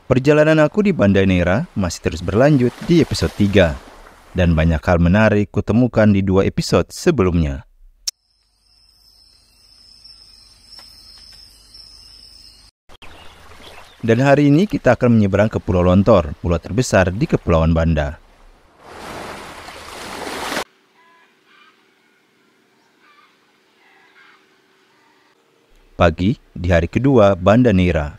Perjalanan aku di Banda Neira masih terus berlanjut di episode 3, dan banyak hal menarik kutemukan di 2 episode sebelumnya. Dan hari ini kita akan menyeberang ke Pulau Lontor, pulau terbesar di Kepulauan Banda. Pagi di hari kedua Banda Neira.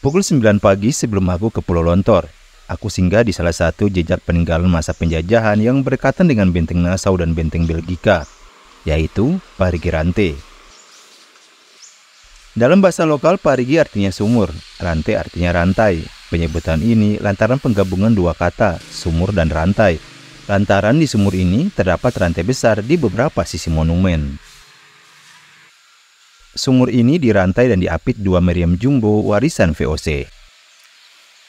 Pukul 9 pagi sebelum aku ke Pulau Lontor, aku singgah di salah satu jejak peninggalan masa penjajahan yang berdekatan dengan Benteng Nassau dan Benteng Belgika, yaitu Parigi Rante. Dalam bahasa lokal, parigi artinya sumur, rante artinya rantai. Penyebutan ini lantaran penggabungan dua kata, sumur dan rantai. Lantaran di sumur ini terdapat rantai besar di beberapa sisi monumen. Sumur ini dirantai dan diapit 2 meriam jumbo warisan VOC.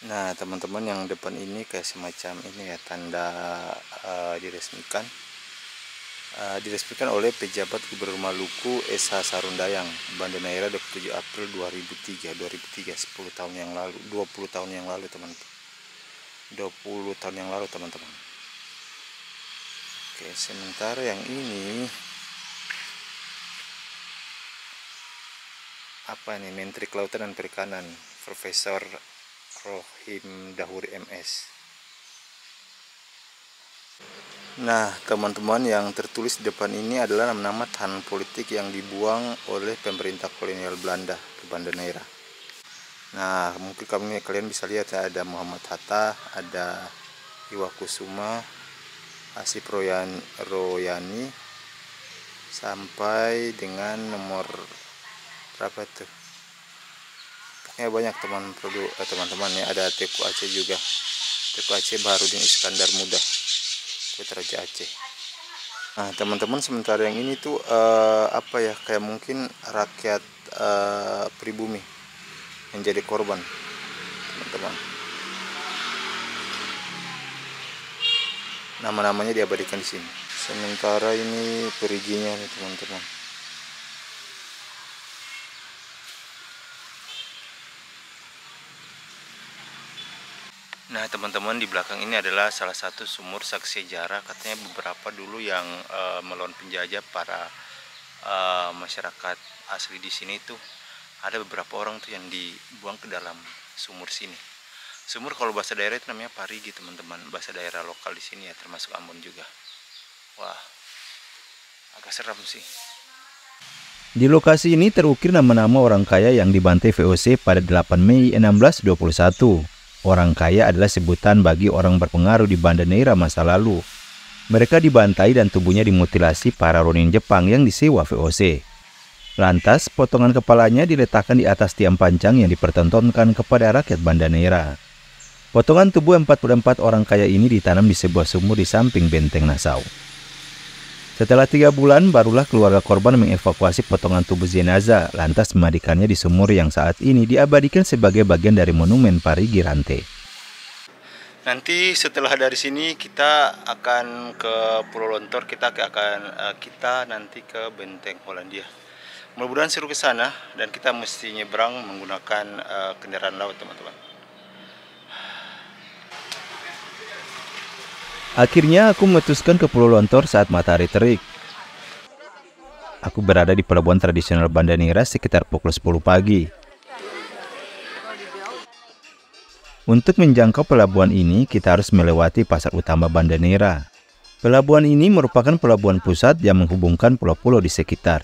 Nah teman-teman, yang depan ini kayak semacam ini ya, tanda diresmikan. Diresmikan oleh pejabat Gubernur Maluku S.H. Sarundayang, Banda Neira 27 April 2003, 10 tahun yang lalu, 20 tahun yang lalu teman-teman. 20 tahun yang lalu teman-teman. Oke, sementara yang ini apa ini, Menteri Kelautan dan Perikanan Profesor Rohim Dahuri MS. Nah teman-teman, yang tertulis di depan ini adalah nama-nama tahanan politik yang dibuang oleh pemerintah kolonial Belanda ke Banda Neira. Nah mungkin kalian bisa lihat ya, ada Muhammad Hatta, ada Iwakusuma, Asif Royani, sampai dengan nomor berapa tuh, pokoknya banyak teman-teman ya. Ada Teku Aceh juga, Teku Aceh Baharudin Iskandar Muda, putra Raja Aceh. Nah teman-teman, sementara yang ini tuh apa ya, kayak mungkin rakyat pribumi yang jadi korban teman-teman. Nama-namanya diabadikan di sini. Sementara ini periginya nih teman-teman. Nah teman-teman, di belakang ini adalah salah satu sumur saksi sejarah. Katanya beberapa dulu yang melawan penjajah, para masyarakat asli di sini tuh ada beberapa orang tuh yang dibuang ke dalam sumur sini. Sumur kalau bahasa daerah itu namanya parigi teman-teman, bahasa daerah lokal di sini ya, termasuk Ambon juga. Wah, agak seram sih. Di lokasi ini terukir nama-nama orang kaya yang dibantai VOC pada 8 Mei 1621. Orang kaya adalah sebutan bagi orang berpengaruh di Banda Neira masa lalu. Mereka dibantai dan tubuhnya dimutilasi para ronin Jepang yang disewa VOC. Lantas, potongan kepalanya diletakkan di atas tiang pancang yang dipertontonkan kepada rakyat Banda Neira. Potongan tubuh 44 orang kaya ini ditanam di sebuah sumur di samping Benteng Nassau. Setelah 3 bulan, barulah keluarga korban mengevakuasi potongan tubuh jenazah, lantas memandikannya di sumur yang saat ini diabadikan sebagai bagian dari monumen Parigi Rante. Nanti setelah dari sini kita akan ke Pulau Lontor, kita nanti ke Benteng Hollandia. Mudah-mudahan seru ke sana, dan kita mesti nyebrang menggunakan kendaraan laut teman-teman. Akhirnya aku memutuskan ke Pulau Lontor saat matahari terik. Aku berada di pelabuhan tradisional Banda Neira sekitar pukul 10 pagi. Untuk menjangkau pelabuhan ini, kita harus melewati pasar utama Banda Neira. Pelabuhan ini merupakan pelabuhan pusat yang menghubungkan pulau-pulau di sekitar.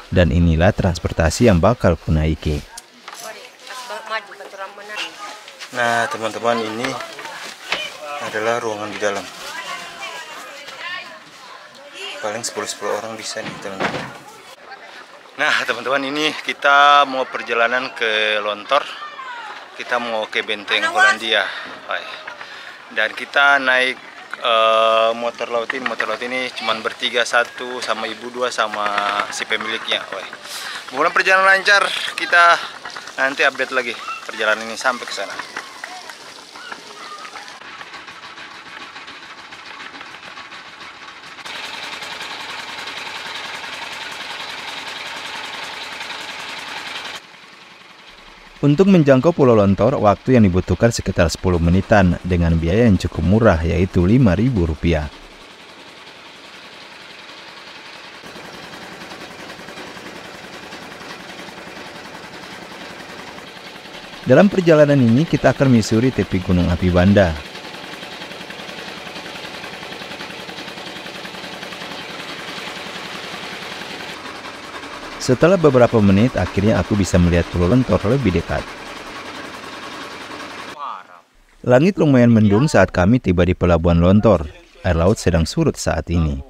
Dan inilah transportasi yang bakal ku naiki. Nah teman-teman, ini adalah ruangan di dalam. Paling 10 orang bisa nih teman-teman. Nah teman-teman, ini kita mau perjalanan ke Lontor. Kita mau ke Benteng Hollandia. Dan kita naik motor laut ini cuman bertiga, satu sama ibu, 2 sama si pemiliknya. Mudah-mudahan perjalanan lancar. Kita nanti update lagi perjalanan ini sampai ke sana. Untuk menjangkau Pulau Lontor, waktu yang dibutuhkan sekitar 10 menitan dengan biaya yang cukup murah, yaitu Rp5.000. Dalam perjalanan ini, kita akan menyusuri tepi Gunung Api Banda. Setelah beberapa menit, akhirnya aku bisa melihat Pulau Lontor lebih dekat. Langit lumayan mendung saat kami tiba di Pelabuhan Lontor. Air laut sedang surut saat ini.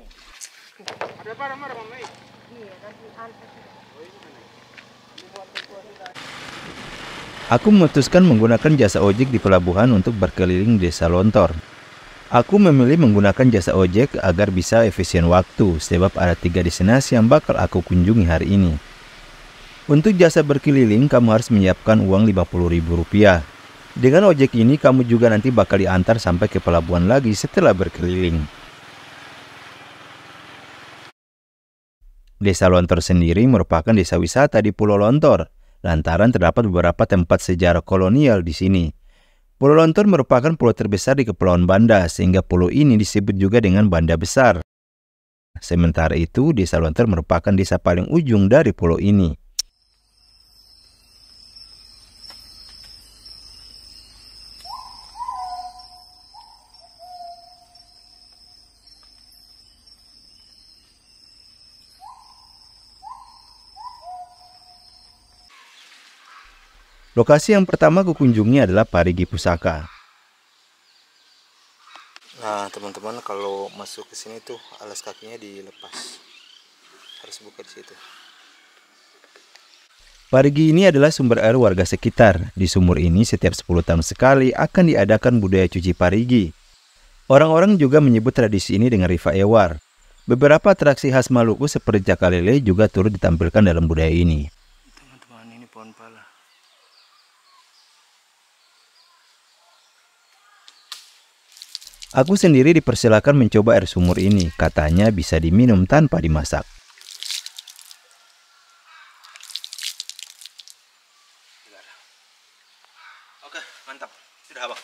Aku memutuskan menggunakan jasa ojek di pelabuhan untuk berkeliling desa Lontor. Aku memilih menggunakan jasa ojek agar bisa efisien waktu, sebab ada 3 destinasi yang bakal aku kunjungi hari ini. Untuk jasa berkeliling, kamu harus menyiapkan uang Rp50.000. Dengan ojek ini, kamu juga nanti bakal diantar sampai ke pelabuhan lagi setelah berkeliling. Desa Lontor sendiri merupakan desa wisata di Pulau Lontor, lantaran terdapat beberapa tempat sejarah kolonial di sini. Pulau Lontor merupakan pulau terbesar di Kepulauan Banda, sehingga pulau ini disebut juga dengan Banda Besar. Sementara itu, Desa Lontor merupakan desa paling ujung dari pulau ini. Lokasi yang pertama kukunjungi adalah Parigi Pusaka. Nah teman-teman, kalau masuk ke sini tuh alas kakinya dilepas, harus buka di situ. Parigi ini adalah sumber air warga sekitar. Di sumur ini setiap 10 tahun sekali akan diadakan budaya cuci parigi. Orang-orang juga menyebut tradisi ini dengan Rifa Ewar. Beberapa atraksi khas Maluku seperti cakalele juga turut ditampilkan dalam budaya ini. Teman-teman, ini pohon pala. Aku sendiri dipersilakan mencoba air sumur ini. Katanya bisa diminum tanpa dimasak. Oke, mantap. Sudah abang.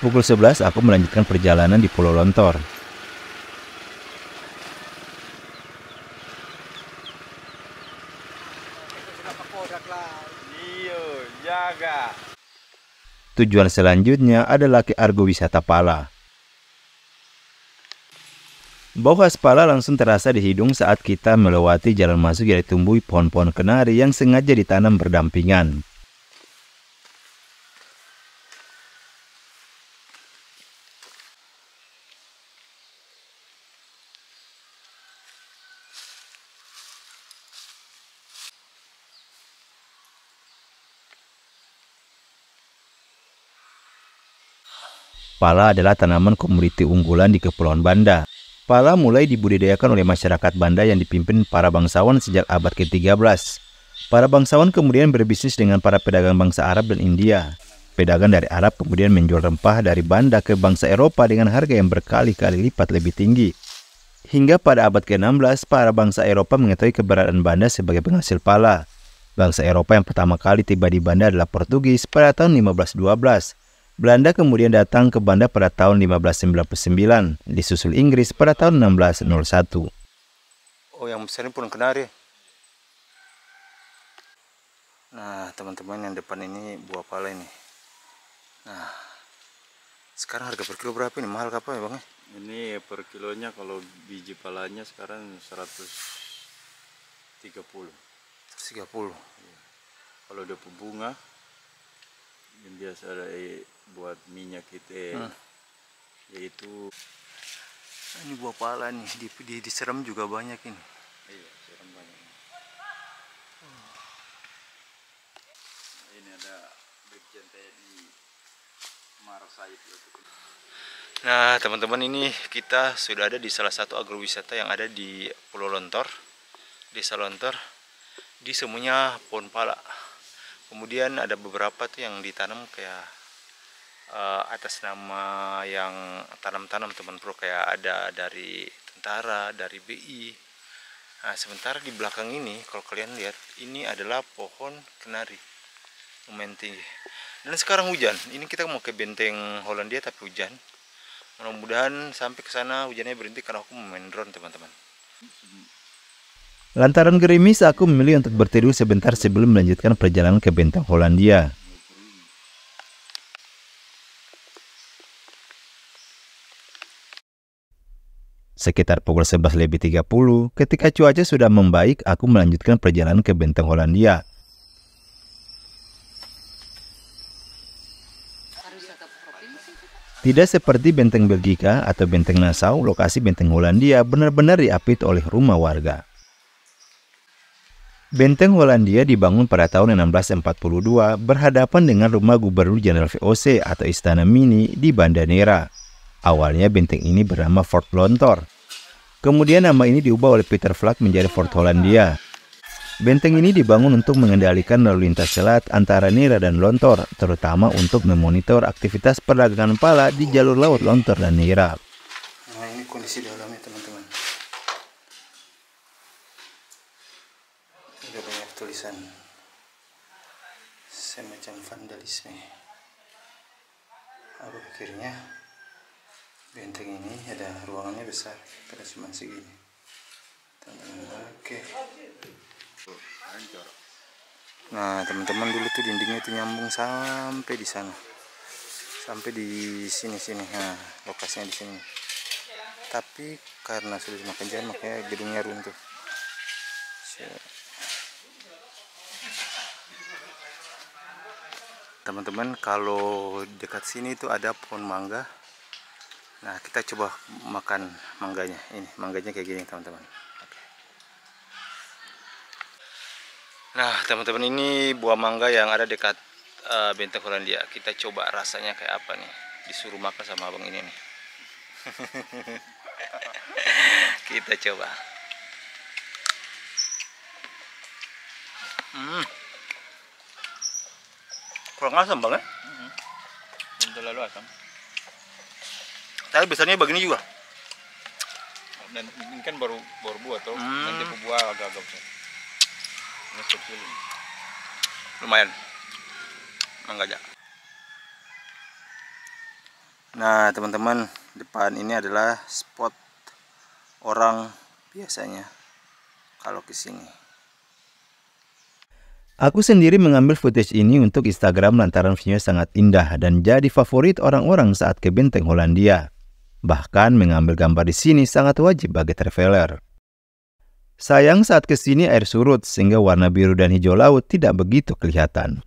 Pukul 11 aku melanjutkan perjalanan di Pulau Lontor. Tujuan selanjutnya adalah ke Argo Wisata Pala. Bau khas pala langsung terasa di hidung saat kita melewati jalan masuk yang ditumbuhi pohon-pohon kenari yang sengaja ditanam berdampingan. Pala adalah tanaman komoditi unggulan di Kepulauan Banda. Pala mulai dibudidayakan oleh masyarakat Banda yang dipimpin para bangsawan sejak abad ke-13. Para bangsawan kemudian berbisnis dengan para pedagang bangsa Arab dan India. Pedagang dari Arab kemudian menjual rempah dari Banda ke bangsa Eropa dengan harga yang berkali-kali lipat lebih tinggi. Hingga pada abad ke-16, para bangsa Eropa mengetahui keberadaan Banda sebagai penghasil pala. Bangsa Eropa yang pertama kali tiba di Banda adalah Portugis pada tahun 1512. Belanda kemudian datang ke Banda pada tahun 1599, disusul Inggris pada tahun 1601. Oh, yang besar ini pohon kenari. Nah teman-teman, yang depan ini buah pala ini. Nah sekarang harga per kilo berapa ini? Mahal apa ya bang? Ini per kilonya kalau biji palanya sekarang 130. 130. Kalau udah bunga yang biasa buat minyak itu yaitu ini buah pala nih, diserem juga banyak ini. iya, serem banyak. Ini ada Brigjen TNI Marasaid. Nah teman-teman, ini kita sudah ada di salah satu agrowisata yang ada di Pulau Lontor, Desa Lontor. Di semuanya pohon pala. Kemudian ada beberapa tuh yang ditanam kayak atas nama yang tanam-tanam teman bro, kayak ada dari tentara, dari BI. Nah, sementara di belakang ini, kalau kalian lihat, ini adalah pohon kenari, lumayan tinggi. Dan sekarang hujan. Ini kita mau ke benteng Hollandia tapi hujan. Mudah-mudahan sampai ke sana hujannya berhenti karena aku mau main drone, teman-teman. Lantaran gerimis, aku memilih untuk berteduh sebentar sebelum melanjutkan perjalanan ke benteng Hollandia. Sekitar pukul 11:30, ketika cuaca sudah membaik, aku melanjutkan perjalanan ke benteng Hollandia. Tidak seperti benteng Belgika atau benteng Nassau, lokasi benteng Hollandia benar-benar diapit oleh rumah warga. Benteng Hollandia dibangun pada tahun 1642 berhadapan dengan rumah Gubernur Jenderal VOC atau Istana Mini di Banda Neira. Awalnya benteng ini bernama Fort Lontor. Kemudian nama ini diubah oleh Peter Vlak menjadi Fort Hollandia. Benteng ini dibangun untuk mengendalikan lalu lintas selat antara Neira dan Lontor, terutama untuk memonitor aktivitas perdagangan pala di jalur laut Lontor dan Neira. Nah, ini kondisi dalamnya, teman-teman. Ada banyak tulisan semacam vandalisme. Aku pikirnya benteng ini ada ruangannya besar, pada cuma segini, teman-teman. Oke. Nah, teman-teman, dulu tuh dindingnya itu nyambung sampai di sana, sampai di sini. Nah, lokasinya di sini. Tapi karena sudah semakin jauh, makanya gedungnya runtuh. Teman-teman, kalau dekat sini itu ada pohon mangga. Nah, kita coba makan mangganya. Ini mangganya kayak gini, teman-teman. Nah, teman-teman, ini buah mangga yang ada dekat benteng Hollandia. Kita coba rasanya kayak apa nih. Disuruh makan sama abang ini nih. Kita coba. Kurang asam banget. Belum terlalu asam. Tapi besarnya begini juga. Dan ini kan baru buah tuh. Nanti buah agak-agak besar. Ini kecil. Lumayan. Mangganya. Nah, teman-teman, depan ini adalah spot orang biasanya kalau ke sini. Aku sendiri mengambil footage ini untuk Instagram lantaran view-nya sangat indah dan jadi favorit orang-orang saat ke benteng Hollandia. Bahkan mengambil gambar di sini sangat wajib bagi traveler. Sayang saat ke sini air surut sehingga warna biru dan hijau laut tidak begitu kelihatan.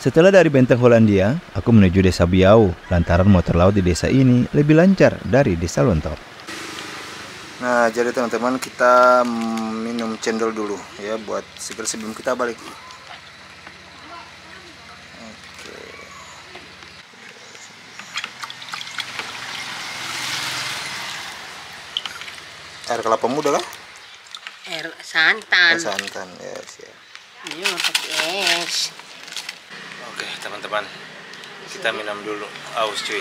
Setelah dari benteng Hollandia, aku menuju desa Biau lantaran motor laut di desa ini lebih lancar dari desa Lontor. Nah, jadi teman-teman, kita minum cendol dulu ya buat seger sebelum kita balik. Air kelapa muda kah? Air santan. Air santan, ya siap. Ini mau pakai es. Oke, teman-teman, kita minum dulu. Aus cuy.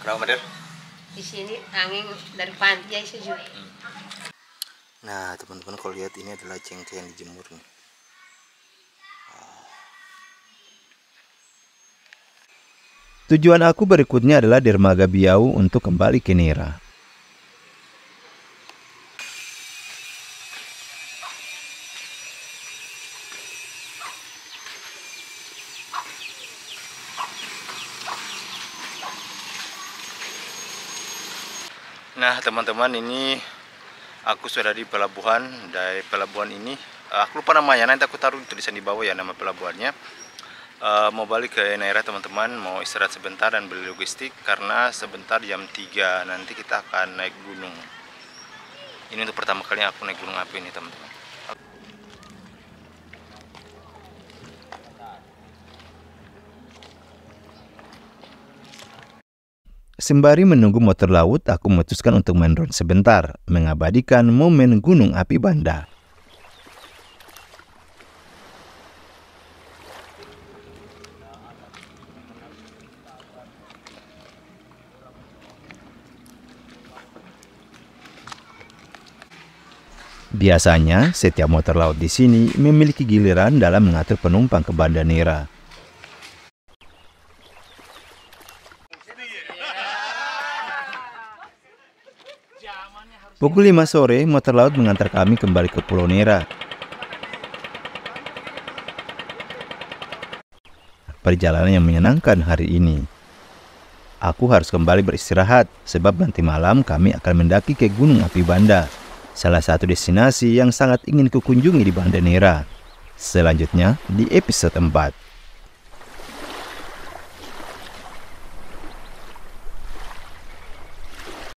Kenapa, Mader? Di sini angin dari pantai sejuk. Nah, teman-teman, kalau lihat ini adalah cengkeh yang dijemur nih. Tujuan aku berikutnya adalah dermaga Biau untuk kembali ke Neira. Nah, teman-teman, ini aku sudah di pelabuhan. Dari pelabuhan ini, aku lupa namanya, nanti aku taruh tulisan di bawah ya nama pelabuhannya. Mau balik ke Neira, teman-teman, mau istirahat sebentar dan beli logistik karena sebentar jam 3 nanti kita akan naik gunung. Ini untuk pertama kalinya aku naik gunung api ini, teman-teman. Sembari menunggu motor laut, aku memutuskan untuk main drone sebentar, mengabadikan momen gunung api Banda. Biasanya, setiap motor laut di sini memiliki giliran dalam mengatur penumpang ke Banda Neira. Pukul 5 sore, motor laut mengantar kami kembali ke Pulau Neira. Perjalanan yang menyenangkan hari ini. Aku harus kembali beristirahat, sebab nanti malam kami akan mendaki ke Gunung Api Banda, salah satu destinasi yang sangat ingin kukunjungi di Banda Neira. Selanjutnya di episode 4.